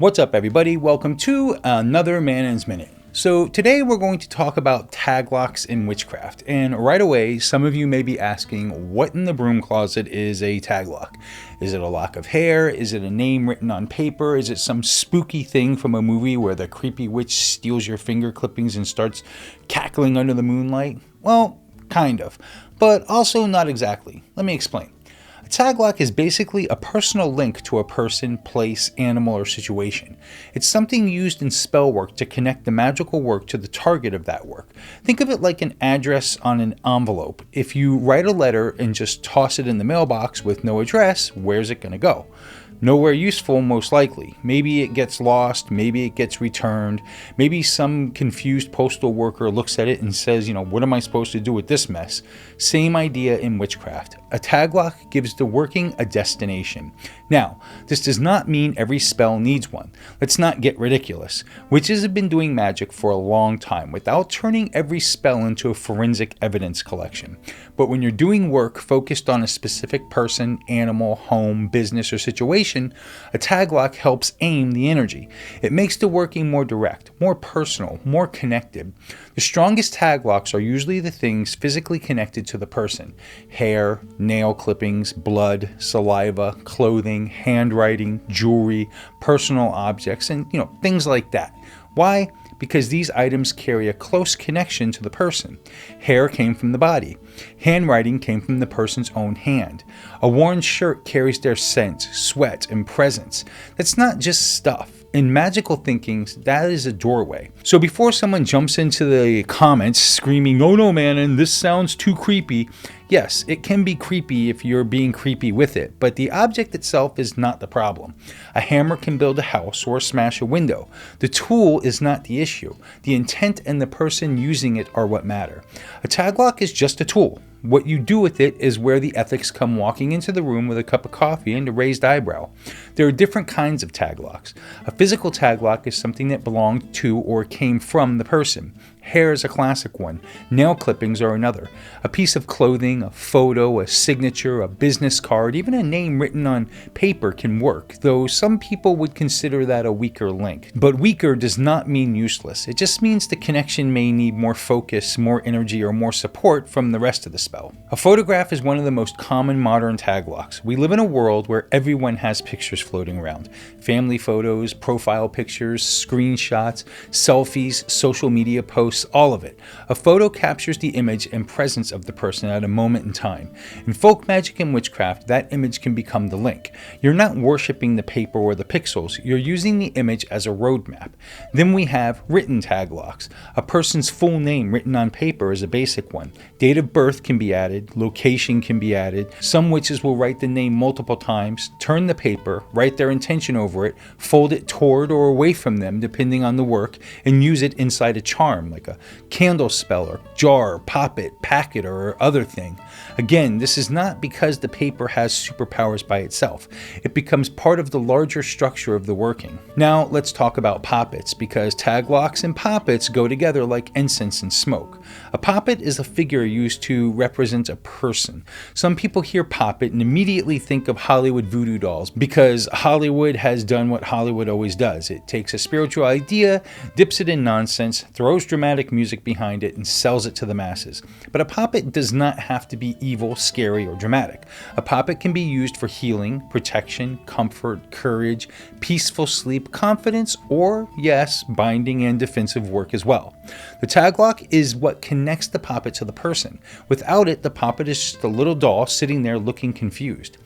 What's up, everybody? Welcome to another Manon's Minute. So today we're going to talk about taglocks in witchcraft. And right away, some of you may be asking, what in the broom closet is a taglock? Is it a lock of hair? Is it a name written on paper? Is it some spooky thing from a movie where the creepy witch steals your finger clippings and starts cackling under the moonlight? Well, kind of, but also not exactly. Let me explain. A taglock is basically a personal link to a person, place, animal, or situation. It's something used in spell work to connect the magical work to the target of that work. Think of it like an address on an envelope. If you write a letter and just toss it in the mailbox with no address, where's it going to go? Nowhere useful, most likely. Maybe it gets lost, maybe it gets returned, maybe some confused postal worker looks at it and says, what am I supposed to do with this mess? Same idea in witchcraft. A taglock gives the working a destination. Now, this does not mean every spell needs one. Let's not get ridiculous. Witches have been doing magic for a long time without turning every spell into a forensic evidence collection. But when you're doing work focused on a specific person, animal, home, business, or situation, a taglock helps aim the energy. It makes the working more direct, more personal, more connected. The strongest taglocks are usually the things physically connected to the person. Hair, nail clippings, blood, saliva, clothing, handwriting, jewelry, personal objects, and things like that. Why? Because these items carry a close connection to the person. Hair came from the body. Handwriting came from the person's own hand. A worn shirt carries their scent, sweat, and presence. That's not just stuff. In magical thinkings, that is a doorway. So before someone jumps into the comments screaming, "Oh no, man, and this sounds too creepy," yes, it can be creepy if you're being creepy with it, but the object itself is not the problem. A hammer can build a house or smash a window. The tool is not the issue. The intent and the person using it are what matter. A taglock is just a tool. What you do with it is where the ethics come walking into the room with a cup of coffee and a raised eyebrow. There are different kinds of taglocks. A physical taglock is something that belonged to or came from the person. Hair is a classic one. Nail clippings are another. A piece of clothing, a photo, a signature, a business card, even a name written on paper can work, though some people would consider that a weaker link. But weaker does not mean useless. It just means the connection may need more focus, more energy, or more support from the rest of the spell. A photograph is one of the most common modern taglocks. We live in a world where everyone has pictures floating around. Family photos, profile pictures, screenshots, selfies, social media posts, all of it. A photo captures the image and presence of the person at a moment in time. In folk magic and witchcraft, that image can become the link. You're not worshiping the paper or the pixels, you're using the image as a roadmap. Then we have written taglocks. A person's full name written on paper is a basic one. Date of birth can be added, location can be added. Some witches will write the name multiple times, turn the paper, write their intention over it, fold it toward or away from them depending on the work, and use it inside a charm like a candle spell or jar, poppet, packet, or other thing. Again, this is not because the paper has superpowers by itself. It becomes part of the larger structure of the working. Now let's talk about poppets, because taglocks and poppets go together like incense and smoke. A poppet is a figure used to represent a person. Some people hear poppet and immediately think of Hollywood voodoo dolls because Hollywood has done what Hollywood always does. It takes a spiritual idea, dips it in nonsense, throws dramatic music behind it, and sells it to the masses. But a poppet does not have to be evil, scary, or dramatic. A poppet can be used for healing, protection, comfort, courage, peaceful sleep, confidence, or, yes, binding and defensive work as well. The taglock is what connects the poppet to the person. Without it, the poppet is just a little doll sitting there looking confused.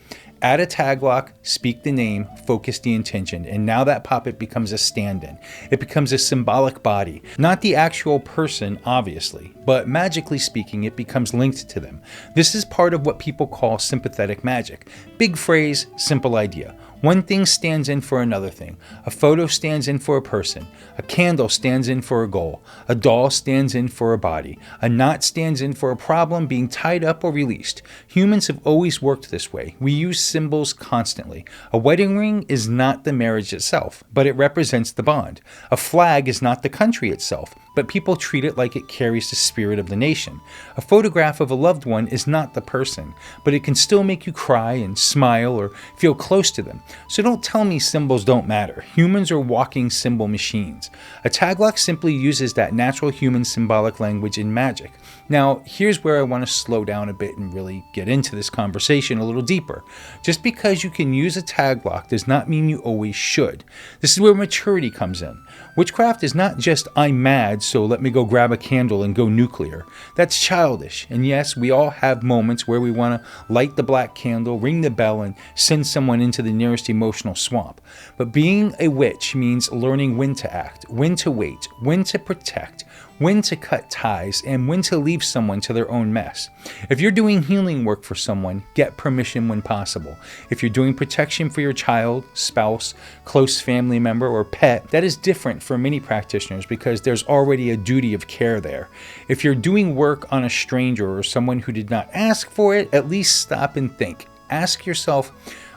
Add a taglock, speak the name, focus the intention, and now that poppet becomes a stand-in. It becomes a symbolic body. Not the actual person, obviously, but magically speaking, it becomes linked to them. This is part of what people call sympathetic magic. Big phrase, simple idea. One thing stands in for another thing. A photo stands in for a person. A candle stands in for a goal. A doll stands in for a body. A knot stands in for a problem being tied up or released. Humans have always worked this way. We use symbols constantly. A wedding ring is not the marriage itself, but it represents the bond. A flag is not the country itself, but people treat it like it carries the spirit of the nation. A photograph of a loved one is not the person, but it can still make you cry and smile or feel close to them. So don't tell me symbols don't matter. Humans are walking symbol machines. A taglock simply uses that natural human symbolic language in magic. Now, here's where I want to slow down a bit and really get into this conversation a little deeper. Just because you can use a taglock does not mean you always should. This is where maturity comes in. Witchcraft is not just I'm mad, so let me go grab a candle and go nuclear. That's childish. And yes, we all have moments where we want to light the black candle, ring the bell, and send someone into the nearest emotional swamp. But being a witch means learning when to act, when to wait, when to protect, when to cut ties, and when to leave someone to their own mess. If you're doing healing work for someone, get permission when possible. If you're doing protection for your child, spouse, close family member, or pet, that is different for many practitioners because there's already a duty of care there. If you're doing work on a stranger or someone who did not ask for it, at least stop and think. Ask yourself,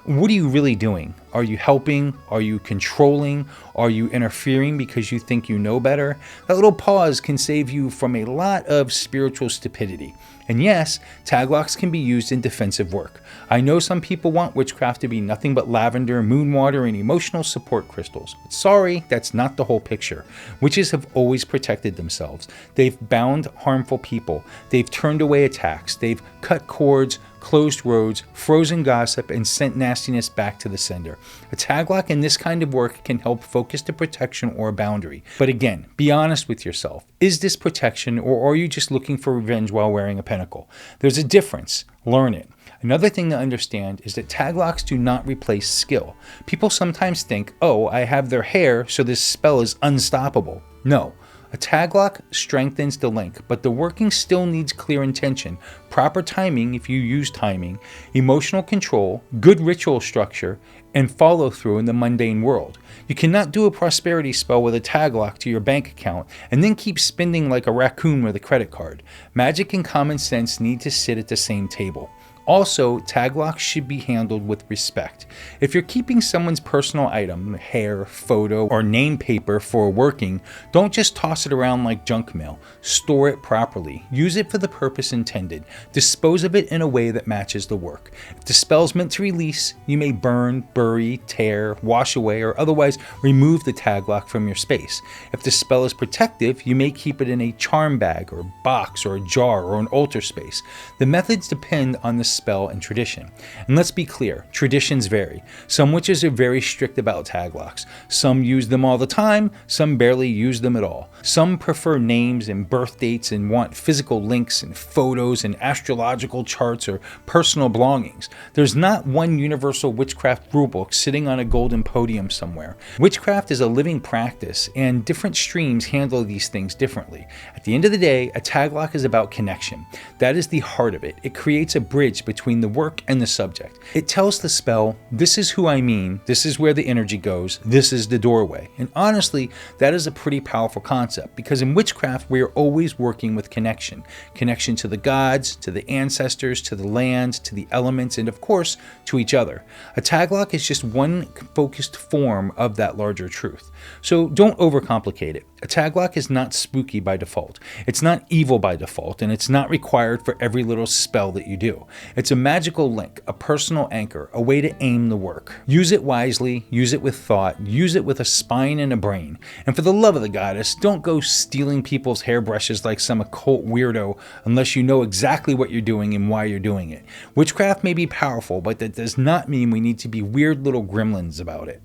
what are you really doing? Are you helping? Are you controlling? Are you interfering because you think you know better? That little pause can save you from a lot of spiritual stupidity. And yes, taglocks can be used in defensive work. I know some people want witchcraft to be nothing but lavender, moon water, and emotional support crystals. But sorry, that's not the whole picture. Witches have always protected themselves. They've bound harmful people. They've turned away attacks. They've cut cords, closed roads, frozen gossip, and sent nastiness back to the sender. A taglock in this kind of work can help focus the protection or boundary. But again, be honest with yourself. Is this protection, or are you just looking for revenge while wearing a pentacle? There's a difference. Learn it. Another thing to understand is that taglocks do not replace skill. People sometimes think, oh, I have their hair, so this spell is unstoppable. No. A taglock strengthens the link, but the working still needs clear intention, proper timing if you use timing, emotional control, good ritual structure, and follow through in the mundane world. You cannot do a prosperity spell with a taglock to your bank account and then keep spending like a raccoon with a credit card. Magic and common sense need to sit at the same table. Also, taglocks should be handled with respect. If you're keeping someone's personal item, hair, photo, or name paper for working, don't just toss it around like junk mail. Store it properly. Use it for the purpose intended. Dispose of it in a way that matches the work. If the spell's meant to release, you may burn, bury, tear, wash away, or otherwise remove the taglock from your space. If the spell is protective, you may keep it in a charm bag or box or a jar or an altar space. The methods depend on the spell and tradition. And let's be clear, traditions vary. Some witches are very strict about taglocks. Some use them all the time, some barely use them at all. Some prefer names and birth dates and want physical links and photos and astrological charts or personal belongings. There's not one universal witchcraft rulebook sitting on a golden podium somewhere. Witchcraft is a living practice, and different streams handle these things differently. At the end of the day, a taglock is about connection. That is the heart of it. It creates a bridge between the work and the subject. It tells the spell, this is who I mean, this is where the energy goes, this is the doorway. And honestly, that is a pretty powerful concept, because in witchcraft, we are always working with connection. Connection to the gods, to the ancestors, to the land, to the elements, and of course, to each other. A taglock is just one focused form of that larger truth. So don't overcomplicate it. A taglock is not spooky by default. It's not evil by default, and it's not required for every little spell that you do. It's a magical link, a personal anchor, a way to aim the work. Use it wisely, use it with thought, use it with a spine and a brain. And for the love of the goddess, don't go stealing people's hairbrushes like some occult weirdo unless you know exactly what you're doing and why you're doing it. Witchcraft may be powerful, but that does not mean we need to be weird little gremlins about it.